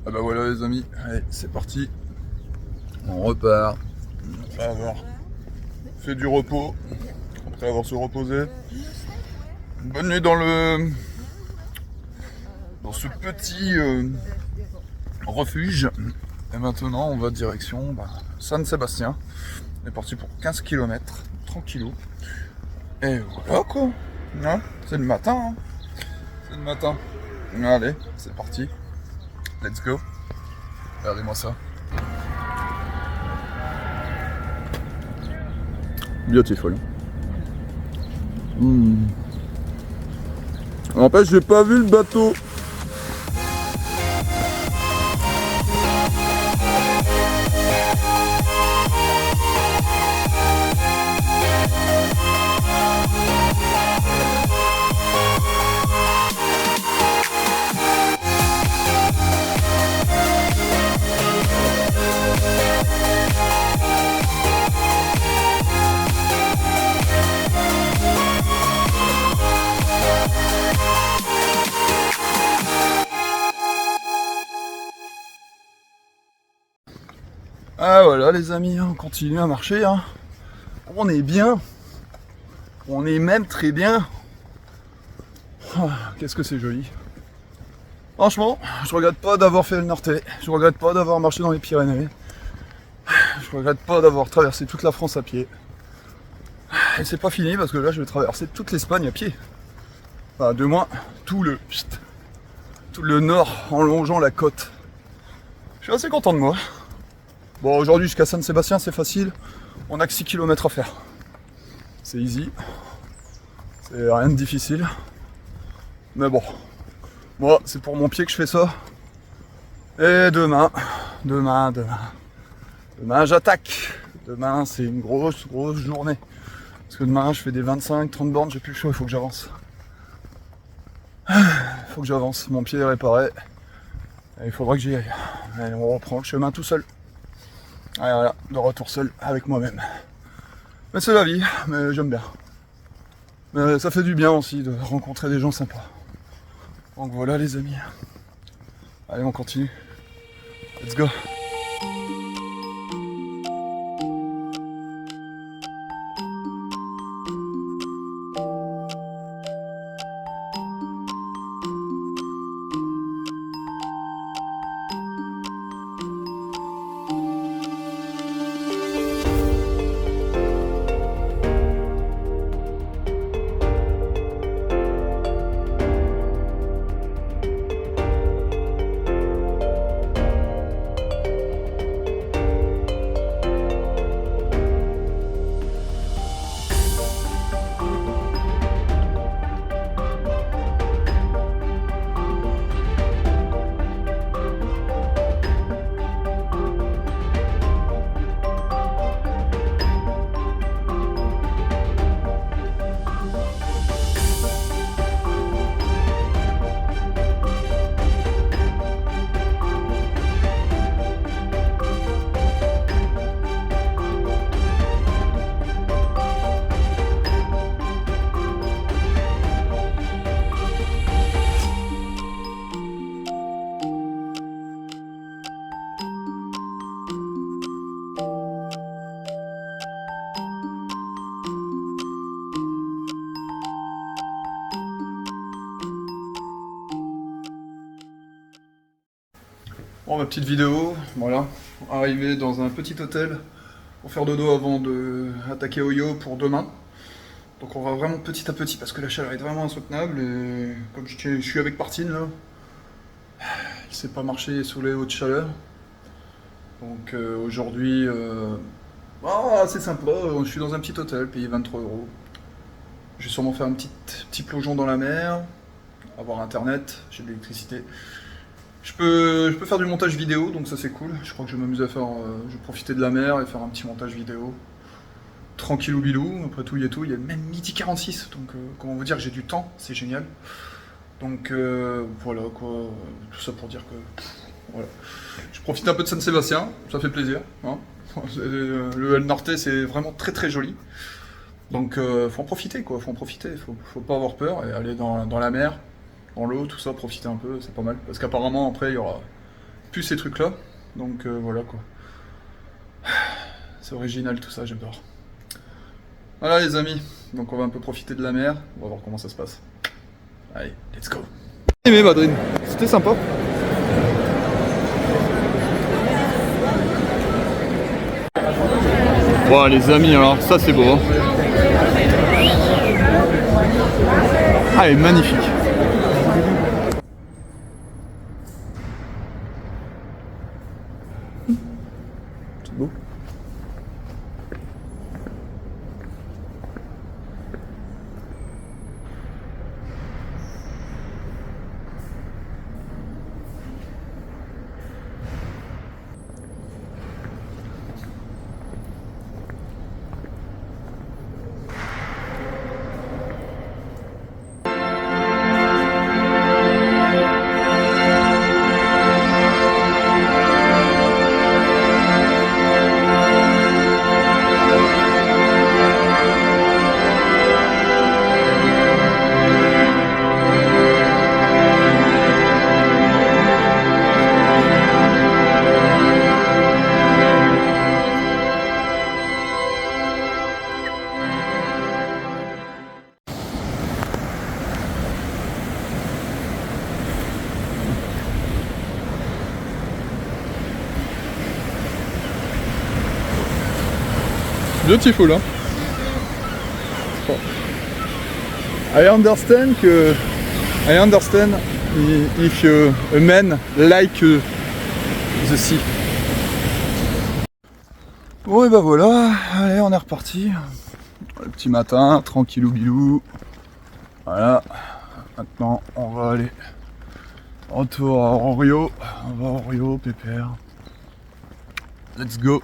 Ah bah voilà les amis, allez c'est parti, on repart, après avoir fait du repos, après avoir se reposé. Bonne nuit dans ce petit refuge. Et maintenant on va direction San Sébastien. On est parti pour 15 km, tranquillou. Et voilà quoi, hein, c'est le matin, hein. C'est le matin. Allez, c'est parti, let's go. Regardez-moi ça. Beautiful. N'empêche, j'ai pas vu le bateau. Ah voilà les amis, on continue à marcher, hein. On est bien, on est même très bien. Oh, qu'est-ce que c'est joli. Franchement, je regrette pas d'avoir fait le Nortais, je regrette pas d'avoir marché dans les Pyrénées, je regrette pas d'avoir traversé toute la France à pied. Et c'est pas fini parce que là je vais traverser toute l'Espagne à pied. Enfin, de moins tout le nord en longeant la côte. Je suis assez content de moi. Bon, aujourd'hui jusqu'à San Sébastien c'est facile, on a que 6 km à faire. C'est easy, c'est rien de difficile. Mais bon, moi c'est pour mon pied que je fais ça. Et demain j'attaque. Demain c'est une grosse journée. Parce que demain je fais des 25-30 bornes, j'ai plus le choix, il faut que j'avance. Il faut que j'avance, mon pied est réparé. Et il faudra que j'y aille. Et on reprend le chemin tout seul. Et voilà, de retour seul avec moi-même. Mais c'est la vie, mais j'aime bien. Mais ça fait du bien aussi de rencontrer des gens sympas. Donc voilà les amis. Allez on continue. Let's go. Bon, ma petite vidéo, voilà, arrivé dans un petit hôtel pour faire dodo avant de attaquer Oyo pour demain. Donc on va vraiment petit à petit parce que la chaleur est vraiment insoutenable et comme je suis avec Partine là, il sait pas marcher sous les hautes chaleurs. Donc aujourd'hui, c'est sympa, je suis dans un petit hôtel, payé 23 €. Je vais sûrement faire un petit plongeon dans la mer, avoir internet, j'ai de l'électricité. Je peux faire du montage vidéo, donc ça c'est cool. Je crois que je vais m'amuser à faire, je vais profiter de la mer et faire un petit montage vidéo. Tranquillou bilou, après tout il y a même midi 46, donc comment vous dire que j'ai du temps, c'est génial. Donc voilà quoi, tout ça pour dire que voilà. Je profite un peu de San Sébastien, ça fait plaisir. Hein. Le El Norte c'est vraiment très joli. Donc faut en profiter quoi, faut pas avoir peur et aller dans la mer, dans l'eau, tout ça, profiter un peu, c'est pas mal. Parce qu'apparemment après il y aura plus ces trucs là. Donc voilà quoi. C'est original tout ça, j'adore. Voilà les amis, donc on va un peu profiter de la mer, on va voir comment ça se passe. Allez, let's go. J'ai aimé Madrid, c'était sympa. Wow les amis, alors ça c'est beau. Hein. Ah, elle est magnifique. C'est beau. Beautiful, hein? I understand if a man like the sea. Bon et bah voilà, allez on est reparti. Le petit matin, tranquillou bilou. Voilà. Maintenant on va aller retour à Orio. On va à Orio, pépère. Let's go.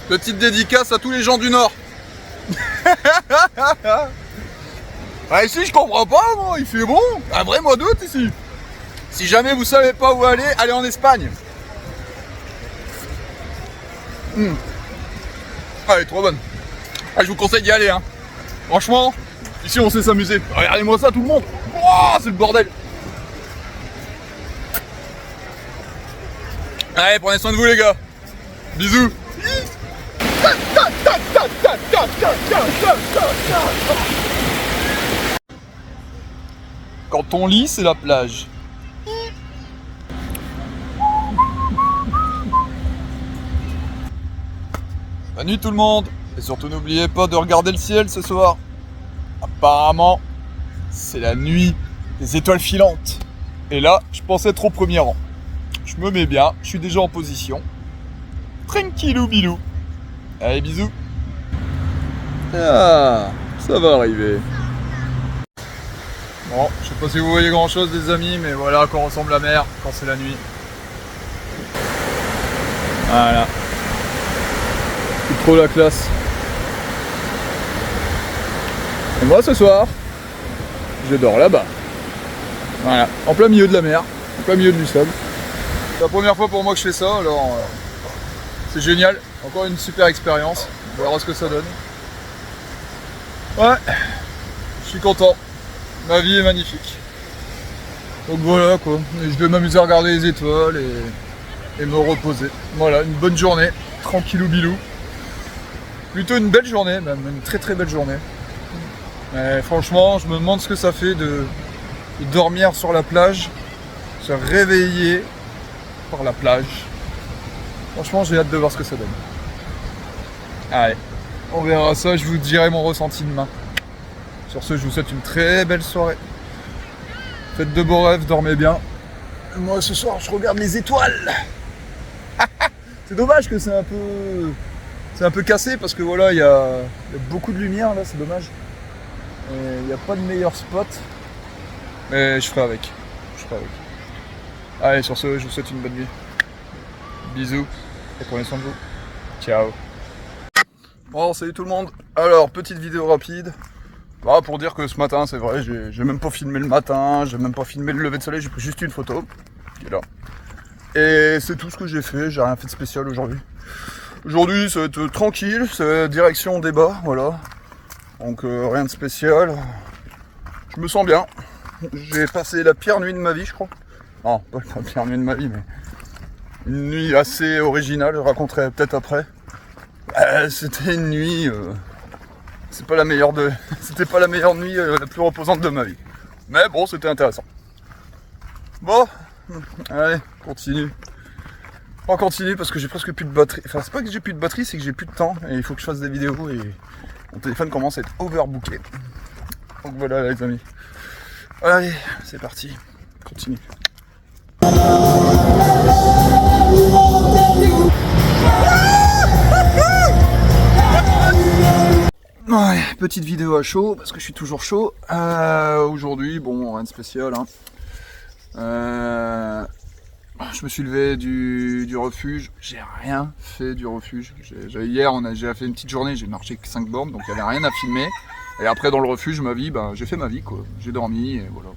Petite dédicace à tous les gens du Nord. Ah, ici je comprends pas moi, il fait bon, un vrai mois d'août ici. Si jamais vous savez pas où aller, allez en Espagne. Ah, elle est trop bonne. Ah, je vous conseille d'y aller hein. Franchement, ici on sait s'amuser. Regardez-moi ça tout le monde. Oh, c'est le bordel. Allez, prenez soin de vous les gars. Bisous. Quand on lit, c'est la plage. Bonne nuit tout le monde. Et surtout n'oubliez pas de regarder le ciel ce soir. Apparemment, c'est la nuit des étoiles filantes. Et là, je pense être au premier rang. Je me mets bien, je suis déjà en position. Tranquillou bilou. Allez, bisous. Ah, ça va arriver. Bon, je sais pas si vous voyez grand chose les amis, mais voilà à quoi ressemble la mer quand c'est la nuit. Voilà. C'est trop la classe. Et moi ce soir, je dors là-bas. Voilà, en plein milieu de la mer, en plein milieu du sable. C'est la première fois pour moi que je fais ça, alors c'est génial. Encore une super expérience. On verra ce que ça donne. Ouais, je suis content. Ma vie est magnifique. Donc voilà quoi. Et je vais m'amuser à regarder les étoiles et me reposer. Voilà, une bonne journée. Tranquillou bilou. Plutôt une belle journée, même une très très belle journée. Mais franchement, je me demande ce que ça fait de dormir sur la plage, se réveiller par la plage. Franchement, j'ai hâte de voir ce que ça donne. Allez, on verra ça, je vous dirai mon ressenti demain. Sur ce, je vous souhaite une très belle soirée. Faites de beaux rêves, dormez bien. Moi, ce soir, je regarde les étoiles. C'est dommage que c'est un peu cassé parce que voilà, il y a beaucoup de lumière là, c'est dommage. Il n'y a pas de meilleur spot. Mais je ferai avec. Allez, sur ce, je vous souhaite une bonne nuit. Bisous et prenez soin de vous. Ciao. Bon, salut tout le monde. Alors, petite vidéo rapide. Bah, pour dire que ce matin, c'est vrai, j'ai même pas filmé le matin, j'ai même pas filmé le lever de soleil, j'ai pris juste une photo. Qui est là. Et c'est tout ce que j'ai fait, j'ai rien fait de spécial aujourd'hui. Aujourd'hui, ça va être tranquille, c'est direction débat, voilà. Donc rien de spécial. Je me sens bien. J'ai passé la pire nuit de ma vie, je crois. Non, pas la pire nuit de ma vie, mais une nuit assez originale, je raconterai peut-être après. C'était une nuit... c'était pas la meilleure nuit la plus reposante de ma vie. Mais bon, c'était intéressant. Bon, allez, continue. On continue parce que j'ai presque plus de batterie. Enfin, c'est pas que j'ai plus de batterie, c'est que j'ai plus de temps et il faut que je fasse des vidéos et mon téléphone commence à être overbooké. Donc voilà les amis. Allez, c'est parti. Continue. Ouais, petite vidéo à chaud parce que je suis toujours chaud. Aujourd'hui, bon, rien de spécial. Hein. Je me suis levé du refuge, j'ai rien fait du refuge. Hier, j'ai fait une petite journée, j'ai marché 5 bornes, donc il n'y avait rien à filmer. Et après, dans le refuge, ma vie, j'ai fait ma vie, quoi. J'ai dormi, et voilà.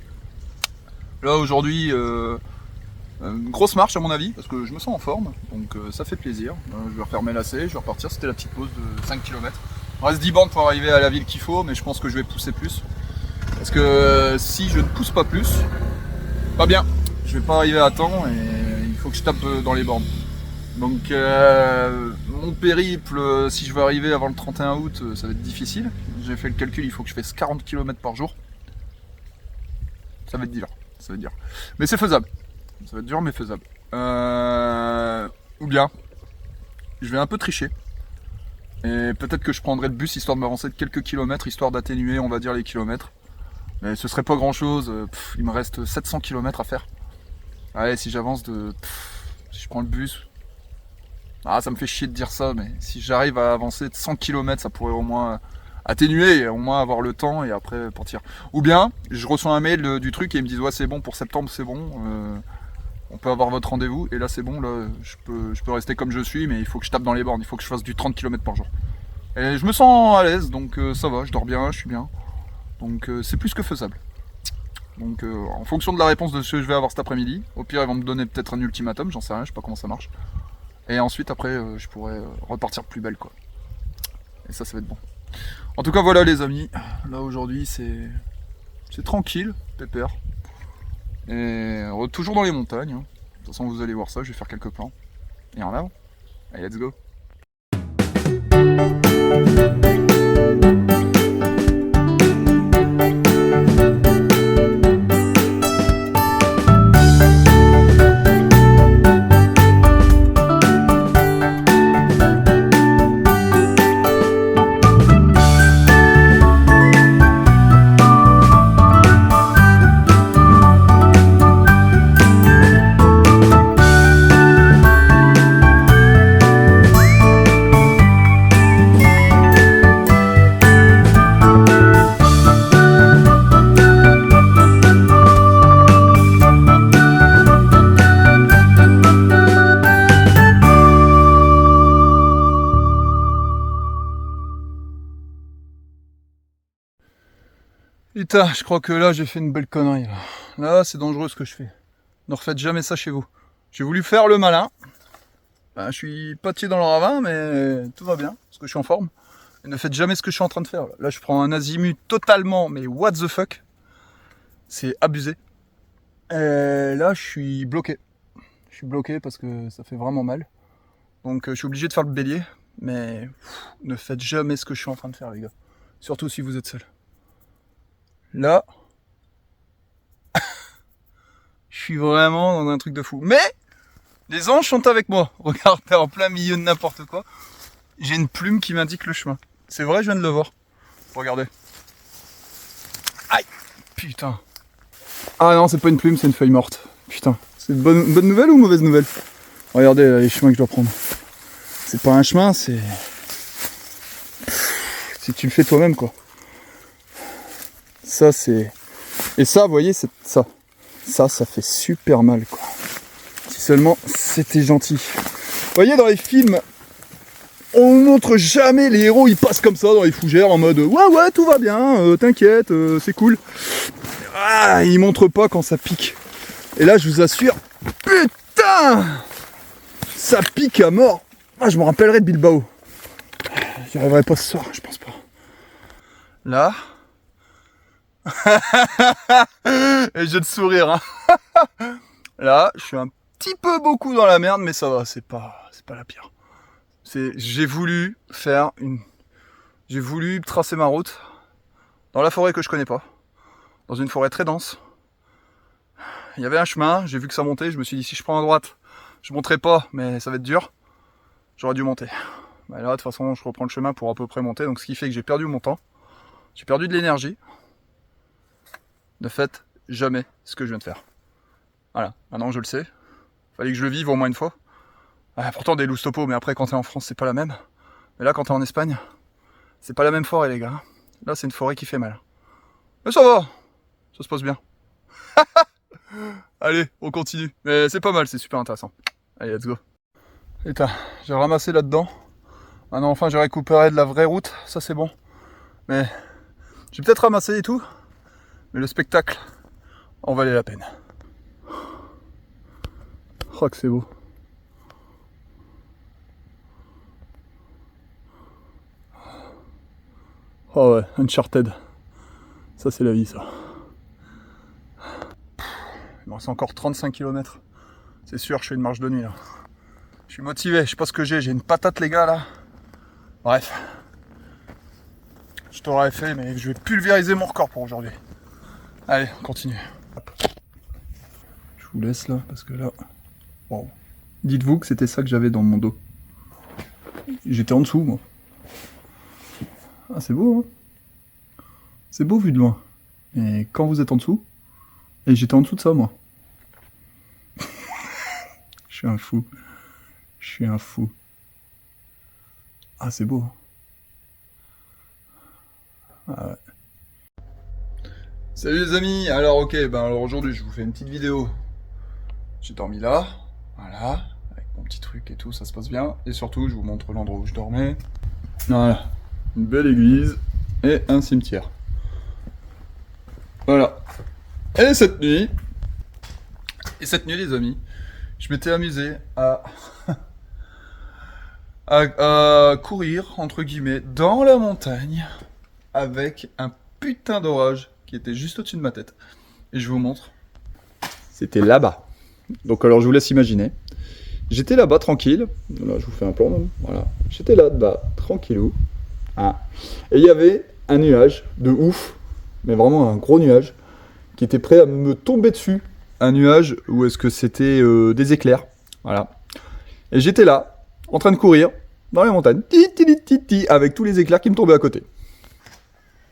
Là, aujourd'hui, une grosse marche à mon avis, parce que je me sens en forme, donc ça fait plaisir. Je vais refaire mes lacets, je vais repartir, c'était la petite pause de 5 km. Il me reste 10 bornes pour arriver à la ville qu'il faut, mais je pense que je vais pousser plus. Parce que si je ne pousse pas plus, pas bien. Je vais pas arriver à temps et il faut que je tape dans les bornes. Donc mon périple, si je veux arriver avant le 31 août, ça va être difficile. J'ai fait le calcul, il faut que je fasse 40 km par jour. Ça va être dur, Mais c'est faisable. Ça va être dur mais faisable. Ou bien, je vais un peu tricher. Et peut-être que je prendrai le bus histoire de m'avancer de quelques kilomètres, histoire d'atténuer, on va dire, les kilomètres. Mais ce serait pas grand chose, il me reste 700 km à faire. Allez, si j'avance si je prends le bus, ça me fait chier de dire ça, mais si j'arrive à avancer de 100 km, ça pourrait au moins atténuer, et au moins avoir le temps et après partir. Ou bien, je reçois un mail du truc et ils me disent ouais c'est bon pour septembre, c'est bon, on peut avoir votre rendez-vous, et là c'est bon, là je peux rester comme je suis, mais il faut que je tape dans les bornes, il faut que je fasse du 30 km par jour. Et je me sens à l'aise, donc ça va, je dors bien, je suis bien, donc c'est plus que faisable. Donc en fonction de la réponse de ce que je vais avoir cet après-midi, au pire ils vont me donner peut-être un ultimatum, j'en sais rien, je sais pas comment ça marche. Et ensuite après je pourrais repartir plus belle quoi. Et ça va être bon. En tout cas voilà les amis, là aujourd'hui c'est tranquille, pépère. Et toujours dans les montagnes, hein. De toute façon vous allez voir ça, je vais faire quelques plans. Et en avant, allez let's go. Putain, je crois que là j'ai fait une belle connerie. Là c'est dangereux ce que je fais. Ne refaites jamais ça chez vous. J'ai voulu faire le malin. Je suis pas pied dans le ravin, mais tout va bien, parce que je suis en forme. Et ne faites jamais ce que je suis en train de faire. Là je prends un azimut totalement, mais what the fuck. C'est abusé. Et là je suis bloqué. Je suis bloqué parce que ça fait vraiment mal. Donc je suis obligé de faire le bélier. Mais ne faites jamais ce que je suis en train de faire les gars. Surtout si vous êtes seul. Là, je suis vraiment dans un truc de fou. Mais les anges sont avec moi. Regardez, en plein milieu de n'importe quoi, j'ai une plume qui m'indique le chemin. C'est vrai, je viens de le voir. Regardez. putain. Ah non, c'est pas une plume, c'est une feuille morte. Putain. C'est une bonne nouvelle ou mauvaise nouvelle? Regardez là, les chemins que je dois prendre. C'est pas un chemin, c'est... Si tu le fais toi-même, quoi. Ça, c'est... Et ça, vous voyez, c'est ça. Ça fait super mal, quoi. Si seulement c'était gentil. Vous voyez, dans les films, on montre jamais les héros, ils passent comme ça dans les fougères en mode ouais, tout va bien, t'inquiète, c'est cool. Ah, ils montrent pas quand ça pique. Et là, je vous assure, putain, ça pique à mort. Ah, je me rappellerai de Bilbao. J'y arriverai pas ce soir, je pense pas. Là. Et j'ai le sourire, hein. Là, je suis un petit peu beaucoup dans la merde, mais ça va, c'est pas la pire. J'ai voulu tracer ma route dans la forêt que je connais pas, dans une forêt très dense. Il y avait un chemin, j'ai vu que ça montait, je me suis dit si je prends à droite, je monterai pas, mais ça va être dur. J'aurais dû monter. Bah là, de toute façon, je reprends le chemin pour à peu près monter, donc ce qui fait que j'ai perdu mon temps, j'ai perdu de l'énergie. Ne faites jamais ce que je viens de faire. Voilà, maintenant je le sais. Fallait que je le vive au moins une fois. Ah, pourtant des loups topo, mais après quand t'es en France, c'est pas la même. Mais là, quand t'es en Espagne, c'est pas la même forêt, les gars. Là, c'est une forêt qui fait mal. Mais ça va, ça se passe bien. Allez, on continue. Mais c'est pas mal, c'est super intéressant. Allez, let's go. Et j'ai ramassé là-dedans. Maintenant, enfin, j'ai récupéré de la vraie route. Ça, c'est bon. Mais j'ai peut-être ramassé et tout. Mais le spectacle en valait la peine. Oh, que c'est beau. Oh ouais, Uncharted. Ça, c'est la vie, ça. Il me reste encore 35 km. C'est sûr, je fais une marche de nuit, là. Je suis motivé, je sais pas ce que j'ai une patate, les gars, là. Bref. Je t'aurais fait, mais je vais pulvériser mon record pour aujourd'hui. Allez, on continue. Je vous laisse, là, parce que là... Wow. Dites-vous que c'était ça que j'avais dans mon dos. J'étais en dessous, moi. Ah, c'est beau, hein. C'est beau vu de loin. Et quand vous êtes en dessous, et j'étais en dessous de ça, moi. Je suis un fou. Je suis un fou. Ah, c'est beau. Ah ouais. Salut les amis. Alors, ok, alors aujourd'hui, je vous fais une petite vidéo. J'ai dormi là. Voilà. Avec mon petit truc et tout, ça se passe bien. Et surtout, je vous montre l'endroit où je dormais. Voilà. Une belle église et un cimetière. Voilà. Et cette nuit, les amis, je m'étais amusé à courir, entre guillemets, dans la montagne avec un putain d'orage qui était juste au-dessus de ma tête. Et je vous montre. C'était là-bas. Donc alors je vous laisse imaginer. J'étais là-bas tranquille. Là, je vous fais un plan même. Voilà. J'étais là-bas tranquillou. Hein. Et il y avait un nuage de ouf, mais vraiment un gros nuage, qui était prêt à me tomber dessus. Un nuage où est-ce que c'était des éclairs. Voilà. Et j'étais là, en train de courir, dans les montagnes, avec tous les éclairs qui me tombaient à côté.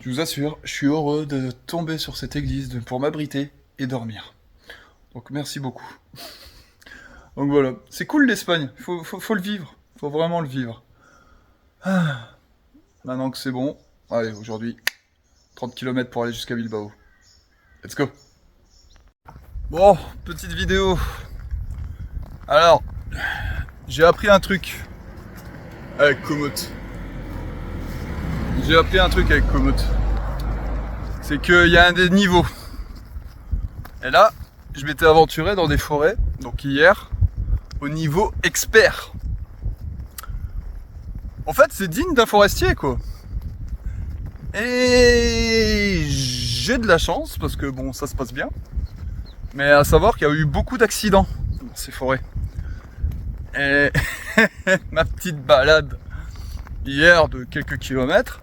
Je vous assure, je suis heureux de tomber sur cette église pour m'abriter et dormir. Donc merci beaucoup. Donc voilà, c'est cool l'Espagne, faut le vivre, faut vraiment le vivre. Ah. Maintenant que c'est bon, allez, aujourd'hui, 30 km pour aller jusqu'à Bilbao. Let's go. Bon, petite vidéo. Alors, j'ai appris un truc avec Komoot. C'est qu'il y a un des niveaux. Et là, je m'étais aventuré dans des forêts, donc hier, au niveau expert. En fait, c'est digne d'un forestier, quoi. Et j'ai de la chance, parce que bon, ça se passe bien. Mais à savoir qu'il y a eu beaucoup d'accidents dans ces forêts. Et ma petite balade hier de quelques kilomètres,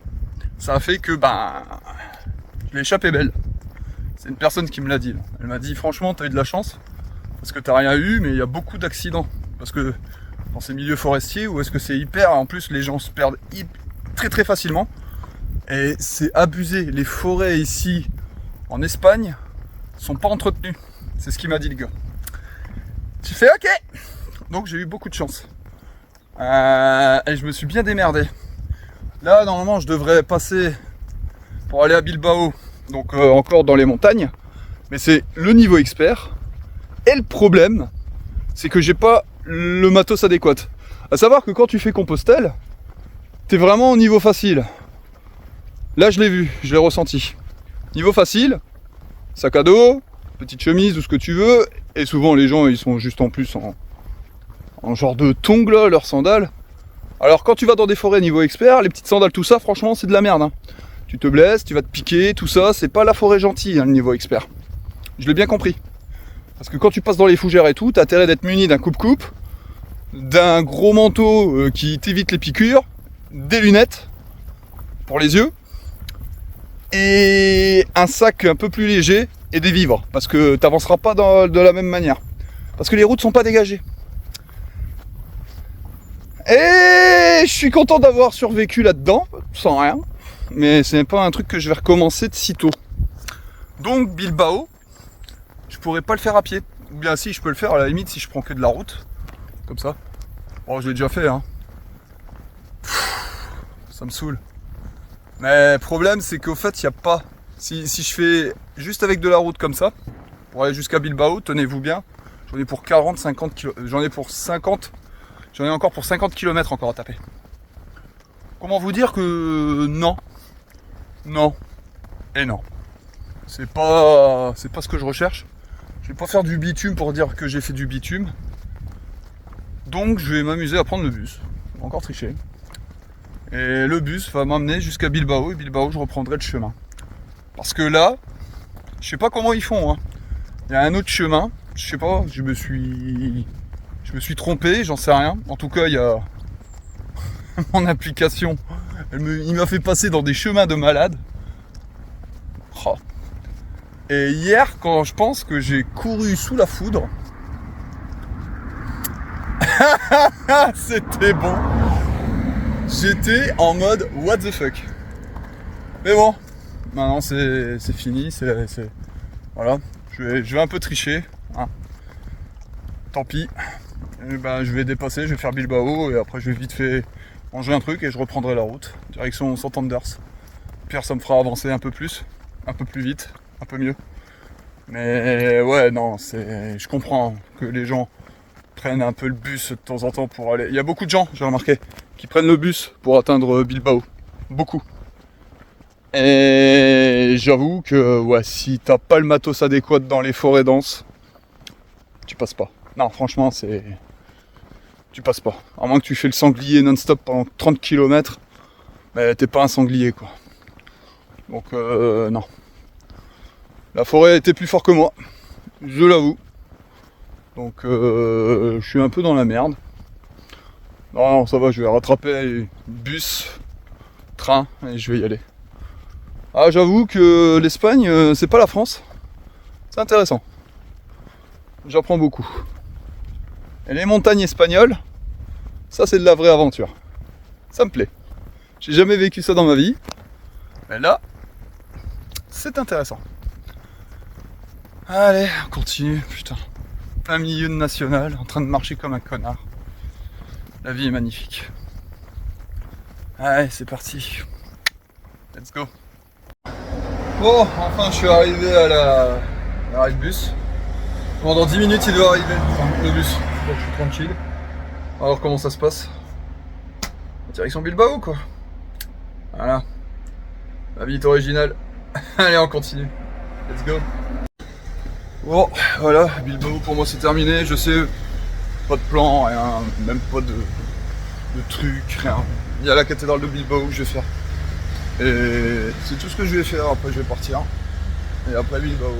ça a fait que je l'ai échappé belle. C'est une personne qui me l'a dit. Elle m'a dit franchement t'as eu de la chance parce que t'as rien eu, mais il y a beaucoup d'accidents. Parce que dans ces milieux forestiers où est-ce que c'est hyper, en plus les gens se perdent très très facilement. Et c'est abusé. Les forêts ici en Espagne sont pas entretenus. C'est ce qu'il m'a dit le gars. J'ai fait ok. Donc j'ai eu beaucoup de chance. Et je me suis bien démerdé. Là normalement je devrais passer pour aller à Bilbao. Donc encore dans les montagnes. Mais c'est le niveau expert. Et le problème, c'est que j'ai pas le matos adéquat. À savoir que quand tu fais Compostelle, t'es vraiment au niveau facile. Là je l'ai vu, je l'ai ressenti. Niveau facile, sac à dos, petite chemise ou ce que tu veux. Et souvent les gens ils sont juste en plus en genre de tongs là, leurs sandales. Alors quand tu vas dans des forêts niveau expert, les petites sandales tout ça, franchement c'est de la merde. Hein. Tu te blesses, tu vas te piquer, tout ça, c'est pas la forêt gentille hein, le niveau expert. Je l'ai bien compris. Parce que quand tu passes dans les fougères et tout, t'as intérêt d'être muni d'un coupe-coupe, d'un gros manteau qui t'évite les piqûres, des lunettes pour les yeux, et un sac un peu plus léger et des vivres. Parce que t'avanceras pas de la même manière. Parce que les routes sont pas dégagées. Et je suis content d'avoir survécu là-dedans, sans rien. Mais c'est pas un truc que je vais recommencer de sitôt. Donc Bilbao, je pourrais pas le faire à pied. Ou bien si, je peux le faire à la limite si je prends que de la route. Comme ça. Bon, je l'ai déjà fait, hein. Ça me saoule. Mais le problème, c'est qu'au fait, il n'y a pas... Si je fais juste avec de la route comme ça, pour aller jusqu'à Bilbao, tenez-vous bien, j'en ai pour 40, 50 km. J'en ai pour 50... J'en ai encore pour 50 km encore à taper. Comment vous dire que non. Non. Et non. C'est pas ce que je recherche. Je vais pas faire du bitume pour dire que j'ai fait du bitume. Donc je vais m'amuser à prendre le bus. Encore tricher. Et le bus va m'amener jusqu'à Bilbao. Et Bilbao, je reprendrai le chemin. Parce que là, je sais pas comment ils font. Hein. Il y a un autre chemin. Je sais pas, je me suis trompé, j'en sais rien. En tout cas, il y a mon application. Il m'a fait passer dans des chemins de malade. Oh. Et hier, quand je pense que j'ai couru sous la foudre, c'était bon. J'étais en mode what the fuck. Mais bon, maintenant c'est fini. Voilà, je vais un peu tricher. Hein. Tant pis. Et ben, je vais dépasser, je vais faire Bilbao et après je vais vite fait manger un truc et je reprendrai la route. Direction Santanders. Pire, ça me fera avancer un peu plus vite, un peu mieux. Mais ouais, non, je comprends que les gens prennent un peu le bus de temps en temps pour aller... Il y a beaucoup de gens, j'ai remarqué, qui prennent le bus pour atteindre Bilbao. Beaucoup. Et j'avoue que ouais, si t'as pas le matos adéquat dans les forêts denses, tu passes pas. Non, franchement, tu passes pas. À moins que tu fais le sanglier non-stop pendant 30 km, mais t'es pas un sanglier, quoi. Donc, non. La forêt était plus fort que moi, je l'avoue. Donc, je suis un peu dans la merde. Non, ça va, je vais rattraper bus, train, et je vais y aller. Ah, j'avoue que l'Espagne, c'est pas la France. C'est intéressant. J'apprends beaucoup. Et les montagnes espagnoles, ça c'est de la vraie aventure. Ça me plaît. J'ai jamais vécu ça dans ma vie. Mais là, c'est intéressant. Allez, on continue, putain. Plein milieu de national, en train de marcher comme un connard. La vie est magnifique. Allez, c'est parti. Let's go. Bon, enfin je suis arrivé à l'arrêt de bus. Bon, dans 10 minutes il doit arriver, enfin, le bus. Donc je suis tranquille. Alors comment ça se passe? Direction Bilbao quoi. Voilà. La vie est originale. Allez, on continue. Let's go. Bon, voilà, Bilbao pour moi c'est terminé. Je sais, pas de plan, rien, même pas de truc, rien. Il y a la cathédrale de Bilbao que je vais faire. Et c'est tout ce que je vais faire. Après je vais partir. Et après Bilbao.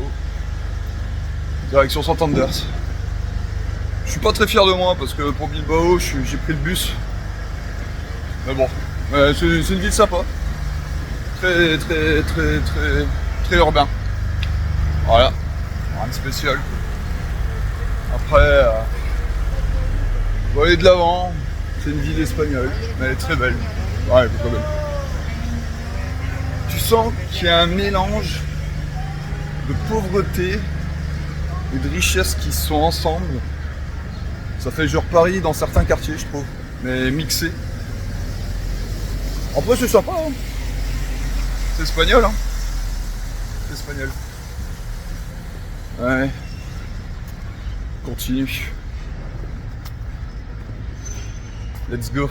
Direction Santanders. Je suis pas très fier de moi parce que pour Bilbao j'ai pris le bus. Mais bon, c'est une ville sympa. Très urbain. Voilà. Rien de spécial. Après, on va aller de l'avant. C'est une ville espagnole, mais elle est très belle. Ouais, elle est très belle. Tu sens qu'il y a un mélange de pauvreté et de richesse qui sont ensemble. Ça fait genre Paris dans certains quartiers, je trouve, mais mixé. Après, c'est sympa, hein. C'est espagnol, hein. C'est espagnol. Ouais. Continue. Let's go.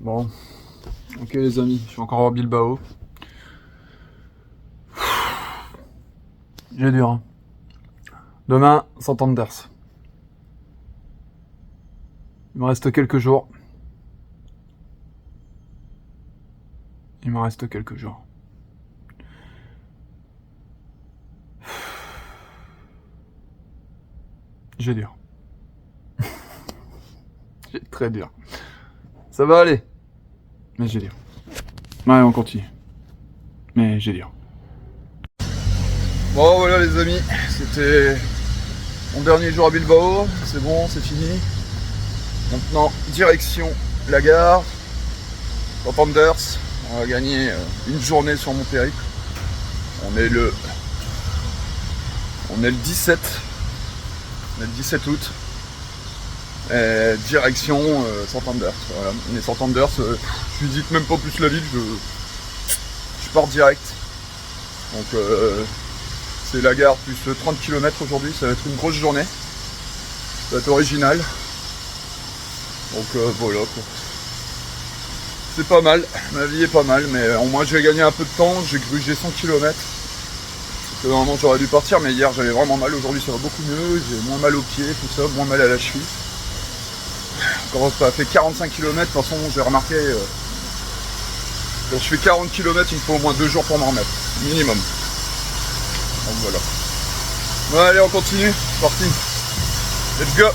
Bon, ok les amis, je suis encore à Bilbao. J'ai dur. Hein. Demain, Santanders. Il me reste quelques jours. Il me reste quelques jours. J'ai dur. J'ai très dur. Ça va aller. Mais j'ai dur. Ouais, on continue. Mais j'ai dur. Bon voilà les amis, c'était mon dernier jour à Bilbao. C'est bon, c'est fini. Maintenant, direction la gare. Santanders. On va gagner une journée sur mon périple. On est le 17. On est le 17 août. Direction Santanders. Voilà. Mais Santanders, je visite même pas plus la ville, je pars direct. Donc c'est la gare plus 30 km aujourd'hui, ça va être une grosse journée. Ça va être original. Donc voilà quoi. C'est pas mal, ma vie est pas mal, mais au moins j'ai gagné un peu de temps, j'ai grugé 100 km. Parce que normalement j'aurais dû partir, mais hier j'avais vraiment mal, aujourd'hui ça va beaucoup mieux, j'ai moins mal aux pieds, tout ça, moins mal à la cheville. Quand ça fait 45 km, de toute façon j'ai remarqué, quand je fais 40 km il me faut au moins 2 jours pour m'en remettre, minimum. Donc voilà. Bon allez on continue, c'est parti. Let's go.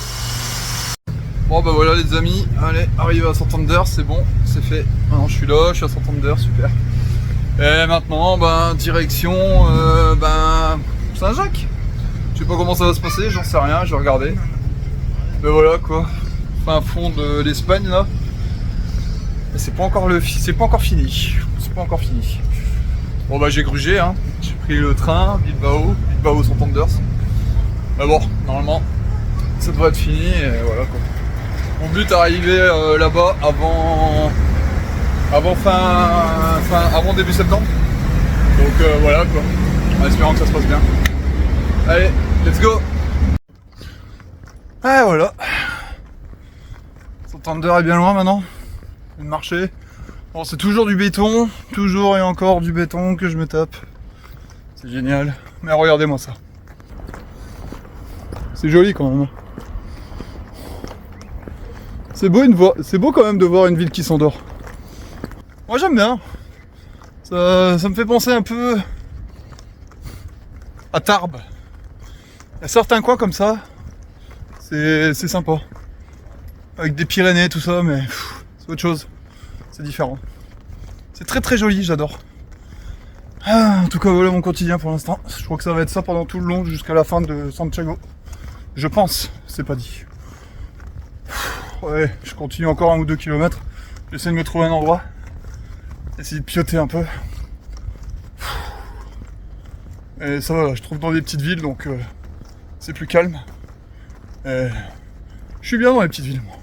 Bon bah voilà les amis, allez, arrivé à Santanders, c'est bon, c'est fait. Maintenant je suis là, je suis à Santanders, super. Et maintenant, ben, direction Saint-Jacques. Je sais pas comment ça va se passer, j'en sais rien, je vais regarder. Mais voilà quoi. Fin fond de l'Espagne là. Et c'est pas encore fini. C'est pas encore fini. Bon bah j'ai grugé hein. J'ai pris le train, Bilbao Santanders. Mais bon, normalement, ça devrait être fini et voilà quoi. Mon but est d'arriver là-bas avant début septembre. Donc voilà quoi. En espérant que ça se passe bien. Allez, let's go. Ah voilà. Santander est bien loin maintenant. Le marché. Bon c'est toujours du béton, toujours et encore du béton que je me tape. C'est génial. Mais regardez-moi ça. C'est joli quand même. C'est beau quand même de voir une ville qui s'endort. Moi j'aime bien. Ça me fait penser un peu à Tarbes. Il y a certains coins comme ça. C'est sympa. Avec des Pyrénées, tout ça, mais c'est autre chose. C'est différent. C'est très très joli, j'adore. Ah, en tout cas voilà mon quotidien pour l'instant. Je crois que ça va être ça pendant tout le long jusqu'à la fin de Santiago. Je pense, c'est pas dit. Ouais, je continue encore 1 ou 2 kilomètres. J'essaie de me trouver un endroit. Essayer de pioter un peu. Et ça va, je trouve dans des petites villes, donc c'est plus calme. Et je suis bien dans les petites villes, moi.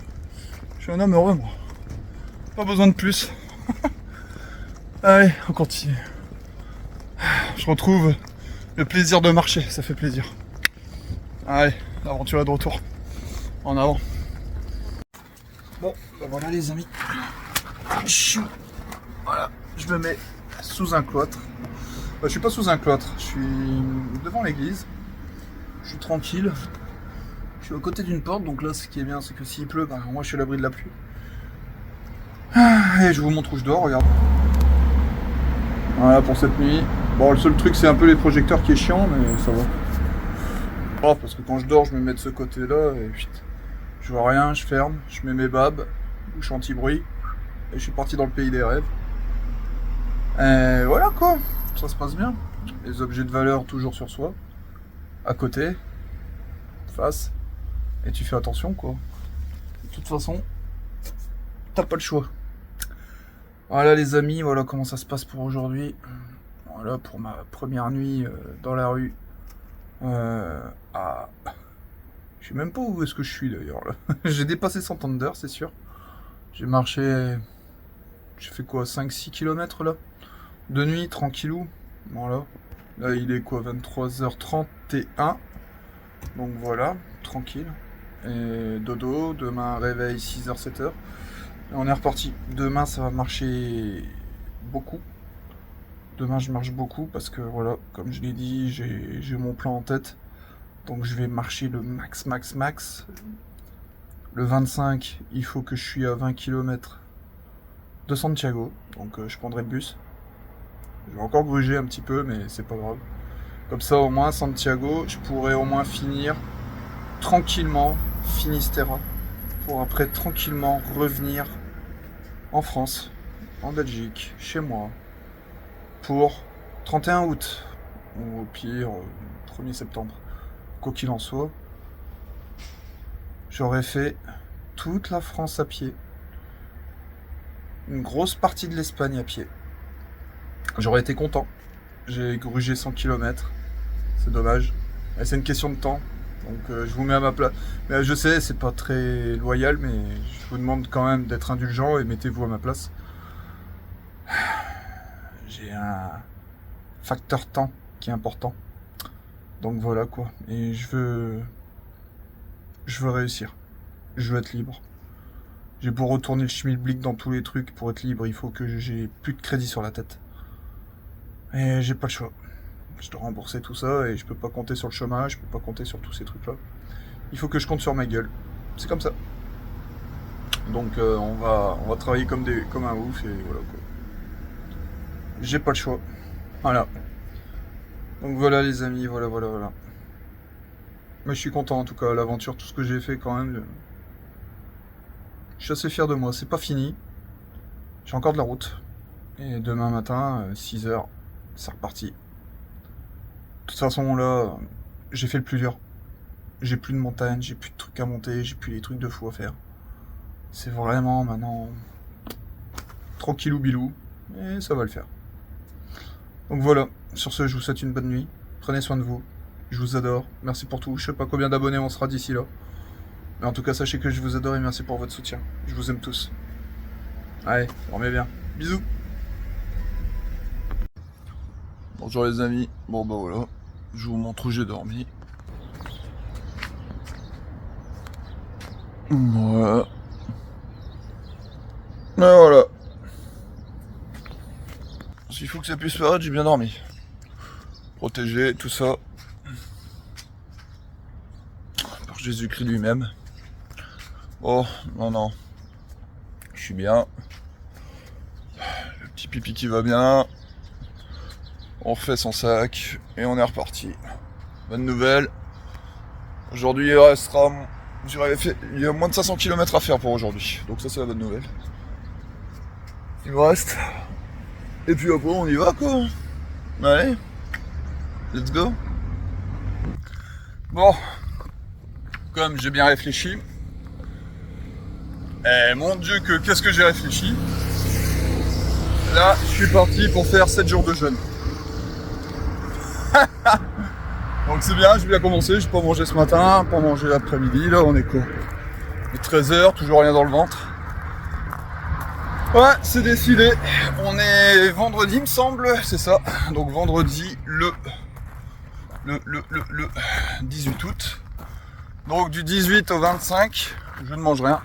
Je suis un homme heureux, moi. Pas besoin de plus. Allez, on continue. Je retrouve le plaisir de marcher, ça fait plaisir. Allez, l'aventure est de retour. En avant. Bon, bah voilà les amis. Voilà, je me mets sous un cloître. Je suis pas sous un cloître, je suis devant l'église. Je suis tranquille. Je suis à côté d'une porte, donc là ce qui est bien c'est que s'il pleut, bah, moi je suis à l'abri de la pluie. Et je vous montre où je dors, regarde. Voilà pour cette nuit. Bon, le seul truc c'est un peu les projecteurs qui est chiant, mais ça va. Oh, parce que quand je dors, je me mets de ce côté-là et putain, je vois rien, je ferme, je mets mes babs, bouche anti-bruit, et je suis parti dans le pays des rêves. Et voilà quoi, ça se passe bien. Les objets de valeur toujours sur soi, à côté, face, et tu fais attention quoi. De toute façon, t'as pas le choix. Voilà les amis, voilà comment ça se passe pour aujourd'hui. Voilà pour ma première nuit dans la rue. Je sais même pas où est-ce que je suis d'ailleurs là. J'ai dépassé 100 d'heures, c'est sûr. J'ai marché. J'ai fait quoi, 5-6 km là. De nuit, tranquillou. Voilà. Là il est quoi, 23h31. Donc voilà, tranquille. Et dodo, demain réveil 6h, 7h. Et on est reparti. Demain ça va marcher beaucoup. Demain je marche beaucoup parce que voilà, comme je l'ai dit, j'ai mon plan en tête. Donc je vais marcher le max. Le 25, il faut que je suis à 20 km de Santiago. Donc je prendrai le bus. Je vais encore gruger un petit peu, mais c'est pas grave. Comme ça au moins Santiago, je pourrai au moins finir tranquillement Finistère. Pour après tranquillement revenir en France, en Belgique, chez moi. Pour 31 août. Ou au pire 1er septembre. Quoi qu'il en soit, j'aurais fait toute la France à pied, une grosse partie de l'Espagne à pied. J'aurais été content. J'ai grugé 100 km, c'est dommage. Mais c'est une question de temps, donc je vous mets à ma place. Mais je sais, c'est pas très loyal, mais je vous demande quand même d'être indulgent et mettez-vous à ma place. J'ai un facteur temps qui est important. Donc voilà quoi, et je veux réussir, je veux être libre. J'ai beau retourner le schmilblick dans tous les trucs, pour être libre, il faut que j'ai plus de crédit sur la tête. Et j'ai pas le choix. Je dois rembourser tout ça et je peux pas compter sur le chômage, je peux pas compter sur tous ces trucs-là. Il faut que je compte sur ma gueule. C'est comme ça. Donc on va travailler comme un ouf et voilà quoi. J'ai pas le choix. Voilà. Donc voilà les amis, voilà. Mais je suis content en tout cas, l'aventure, tout ce que j'ai fait quand même. Je suis assez fier de moi, c'est pas fini. J'ai encore de la route. Et demain matin, 6h, c'est reparti. De toute façon là, j'ai fait le plus dur. J'ai plus de montagne, j'ai plus de trucs à monter, j'ai plus les trucs de fou à faire. C'est vraiment maintenant tranquillou bilou, et ça va le faire. Donc voilà, sur ce je vous souhaite une bonne nuit, prenez soin de vous, je vous adore, merci pour tout, je sais pas combien d'abonnés on sera d'ici là. Mais en tout cas sachez que je vous adore et merci pour votre soutien, je vous aime tous. Allez, dormez bien, bisous. Bonjour les amis, bon bah voilà, je vous montre où j'ai dormi. Voilà. Et voilà. S'il faut que ça puisse paraître, j'ai bien dormi. Protégé, tout ça. Par Jésus-Christ lui-même. Oh, non. Je suis bien. Le petit pipi qui va bien. On refait son sac et on est reparti. Bonne nouvelle. Aujourd'hui, il restera. Il y a moins de 500 km à faire pour aujourd'hui. Donc ça, c'est la bonne nouvelle. Il me reste. Et puis après, on y va quoi. Allez. Let's go. Bon. Comme j'ai bien réfléchi. Eh mon Dieu, qu'est-ce que j'ai réfléchi. Là, je suis parti pour faire 7 jours de jeûne. Donc c'est bien, j'ai bien commencé, j'ai pas mangé ce matin, pas mangé l'après-midi, là on est quoi? Il est 13h, toujours rien dans le ventre. Ouais, c'est décidé, on est vendredi me semble, c'est ça. Donc vendredi le 18 août. Donc du 18 au 25, je ne mange rien.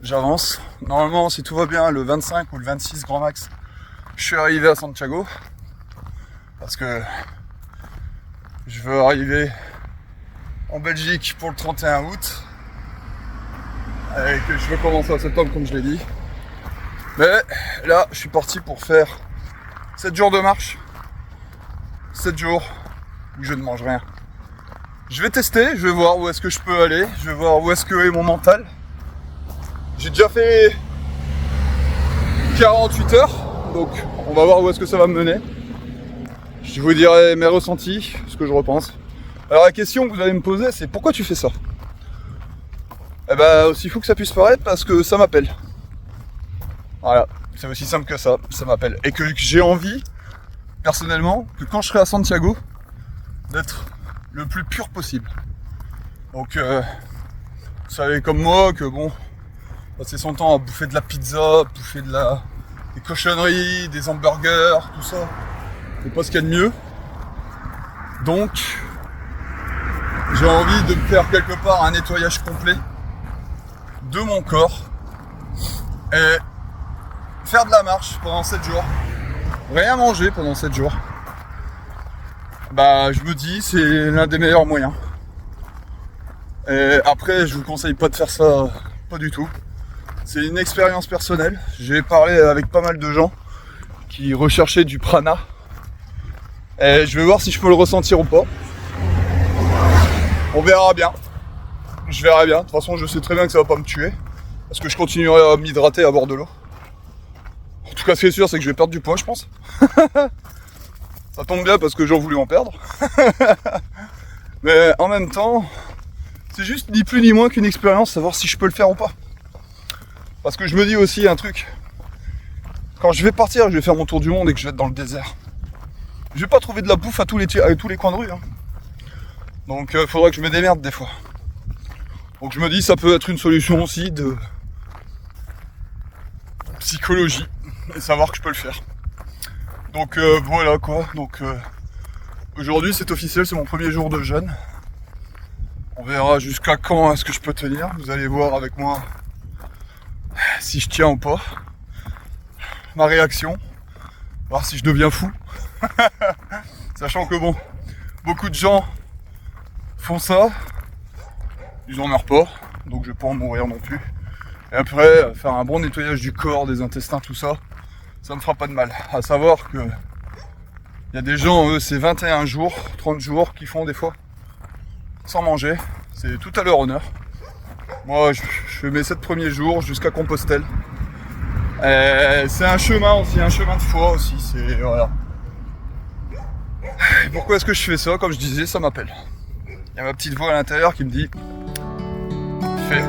J'avance. Normalement, si tout va bien, le 25 ou le 26 grand max, je suis arrivé à Santiago. Parce que je veux arriver en Belgique pour le 31 août. Et que je veux commencer en septembre, comme je l'ai dit. Mais là, je suis parti pour faire 7 jours de marche. 7 jours où je ne mange rien. Je vais tester, je vais voir où est-ce que je peux aller. Je vais voir où est-ce que est mon mental. J'ai déjà fait 48 heures, donc on va voir où est-ce que ça va me mener. Je vous dirai mes ressentis, ce que je repense. Alors la question que vous allez me poser, c'est pourquoi tu fais ça? Eh ben, aussi fou que ça puisse paraître, parce que ça m'appelle. Voilà, c'est aussi simple que ça m'appelle. Et que j'ai envie, personnellement, que quand je serai à Santiago, d'être le plus pur possible. Donc, vous savez comme moi que bon, passer son temps à bouffer de la pizza, bouffer des cochonneries, des hamburgers, tout ça, c'est pas ce qu'il y a de mieux. Donc, j'ai envie de me faire quelque part un nettoyage complet de mon corps et faire de la marche pendant 7 jours, rien manger pendant 7 jours. Bah, je me dis, c'est l'un des meilleurs moyens. Et après, je vous conseille pas de faire ça, pas du tout. C'est une expérience personnelle. J'ai parlé avec pas mal de gens qui recherchaient du prana. Et je vais voir si je peux le ressentir ou pas. On verra bien. Je verrai bien. De toute façon, je sais très bien que ça va pas me tuer. Parce que je continuerai à m'hydrater, à boire de l'eau. En tout cas, ce qui est sûr, c'est que je vais perdre du poids, je pense. Ça tombe bien parce que j'ai voulu en perdre. Mais en même temps, c'est juste ni plus ni moins qu'une expérience, savoir si je peux le faire ou pas. Parce que je me dis aussi un truc. Quand je vais partir, je vais faire mon tour du monde et que je vais être dans le désert. Je vais pas trouver de la bouffe à tous les coins de rue. Hein. Donc faudra que je me démerde des fois. Donc je me dis ça peut être une solution aussi de psychologie. Et savoir que je peux le faire. Donc voilà quoi. Donc aujourd'hui c'est officiel, c'est mon premier jour de jeûne. On verra jusqu'à quand est-ce que je peux tenir. Vous allez voir avec moi si je tiens ou pas. Ma réaction. Voir si je deviens fou. Sachant que bon, beaucoup de gens font ça. Ils en meurent pas. Donc je vais pas en mourir non plus. Et après, faire un bon nettoyage du corps, des intestins, tout ça, ça me fera pas de mal. À savoir que il y a des gens, eux, c'est 21 jours, 30 jours qu'ils font des fois sans manger. C'est tout à leur honneur. Moi, je fais mes 7 premiers jours jusqu'à Compostelle. C'est un chemin aussi, un chemin de foi aussi. C'est voilà. Et pourquoi est-ce que je fais ça? Comme je disais, ça m'appelle. Il y a ma petite voix à l'intérieur qui me dit fais.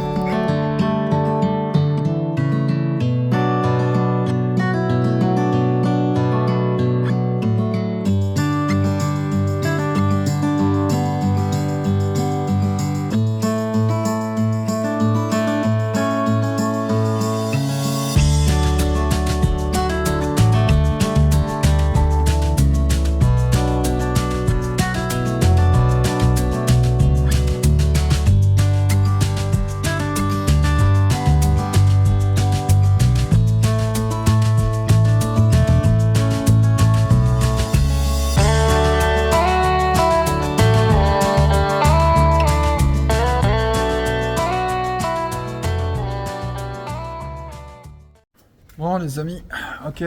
Bon les amis, ok,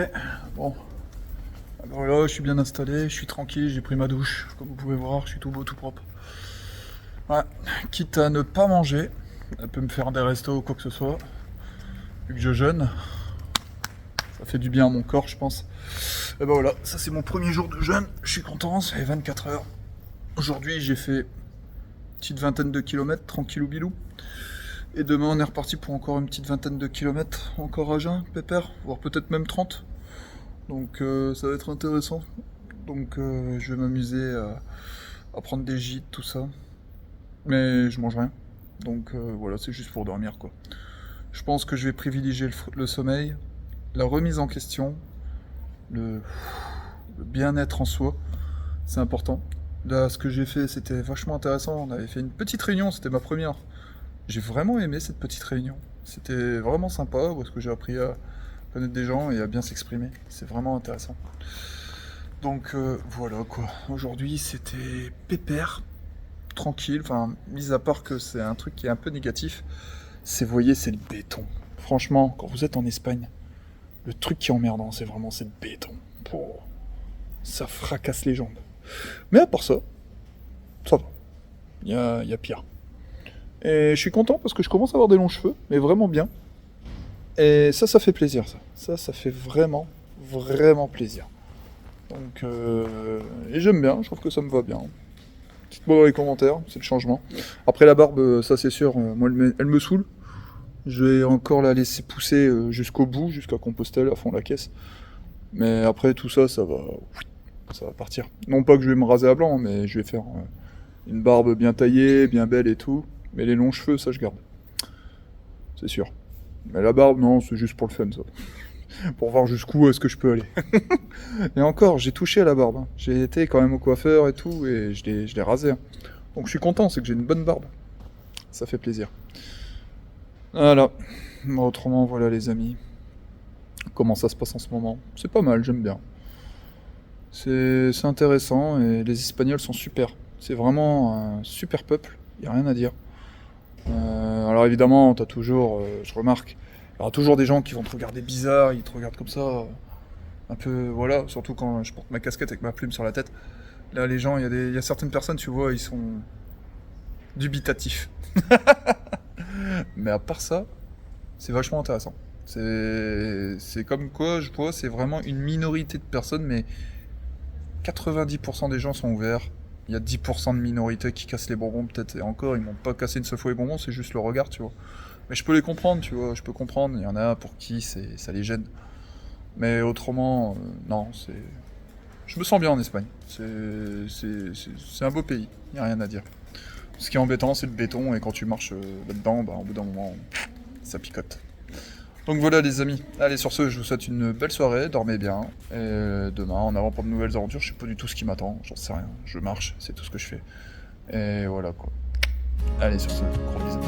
bon, alors là je suis bien installé, je suis tranquille, j'ai pris ma douche, comme vous pouvez voir, je suis tout beau, tout propre. Ouais, quitte à ne pas manger, elle peut me faire des restos ou quoi que ce soit, vu que je jeûne, ça fait du bien à mon corps je pense. Et ben voilà, ça c'est mon premier jour de jeûne, je suis content, ça fait 24 heures. Aujourd'hui j'ai fait une petite vingtaine de kilomètres, tranquillou bilou. Et demain on est reparti pour encore une petite vingtaine de kilomètres, encore à jeun, pépère, voire peut-être même 30. Donc ça va être intéressant. Donc je vais m'amuser à prendre des gîtes, tout ça. Mais je mange rien. Donc voilà, c'est juste pour dormir quoi. Je pense que je vais privilégier le sommeil, la remise en question, le bien-être en soi. C'est important. Là, ce que j'ai fait, c'était vachement intéressant. On avait fait une petite réunion, c'était ma première. J'ai vraiment aimé cette petite réunion. C'était vraiment sympa, parce que j'ai appris à connaître des gens et à bien s'exprimer. C'est vraiment intéressant. Donc voilà quoi. Aujourd'hui, c'était pépère, tranquille. Enfin, mis à part que c'est un truc qui est un peu négatif, c'est, vous voyez, c'est le béton. Franchement, quand vous êtes en Espagne, le truc qui est emmerdant, c'est vraiment c'est le béton. Oh, ça fracasse les jambes. Mais à part ça, ça va. Il y a pire. Et je suis content parce que je commence à avoir des longs cheveux, mais vraiment bien. Et ça fait plaisir, ça. Ça fait vraiment, vraiment plaisir. Donc, et j'aime bien, je trouve que ça me va bien. Dites-moi dans les commentaires, c'est le changement. Après la barbe, ça c'est sûr, moi elle me saoule. Je vais encore la laisser pousser jusqu'au bout, jusqu'à Compostelle, à fond la caisse. Mais après tout ça, ça va partir. Non pas que je vais me raser à blanc, mais je vais faire une barbe bien taillée, bien belle et tout. Mais les longs cheveux, ça je garde. C'est sûr. Mais la barbe, non, c'est juste pour le fun, ça. Pour voir jusqu'où est-ce que je peux aller. Et encore, j'ai touché à la barbe. Hein. J'ai été quand même au coiffeur et tout, et je l'ai rasé. Hein. Donc je suis content, c'est que j'ai une bonne barbe. Ça fait plaisir. Voilà. Bon, autrement, voilà les amis. Comment ça se passe en ce moment? C'est pas mal, j'aime bien. C'est intéressant, et les Espagnols sont super. C'est vraiment un super peuple, y a rien à dire. Alors évidemment, t'as toujours, je remarque, il y aura toujours des gens qui vont te regarder bizarre, ils te regardent comme ça, un peu, voilà, surtout quand je porte ma casquette avec ma plume sur la tête. Là, les gens, il y a certaines personnes, tu vois, ils sont dubitatifs. Mais à part ça, c'est vachement intéressant. C'est comme quoi, je vois, c'est vraiment une minorité de personnes, mais 90% des gens sont ouverts. Il y a 10% de minorités qui cassent les bonbons, peut-être, et encore, ils m'ont pas cassé une seule fois les bonbons, c'est juste le regard, tu vois. Mais je peux les comprendre, tu vois, je peux comprendre. Il y en a pour qui ça les gêne. Mais autrement, non, c'est. Je me sens bien en Espagne. C'est un beau pays, il n'y a rien à dire. Ce qui est embêtant, c'est le béton, et quand tu marches là-dedans, bah, au bout d'un moment, ça picote. Donc voilà les amis, allez sur ce, je vous souhaite une belle soirée, dormez bien, et demain on avant pour de nouvelles aventures, je sais pas du tout ce qui m'attend, j'en sais rien, je marche, c'est tout ce que je fais. Et voilà quoi. Allez sur ce, gros bisous.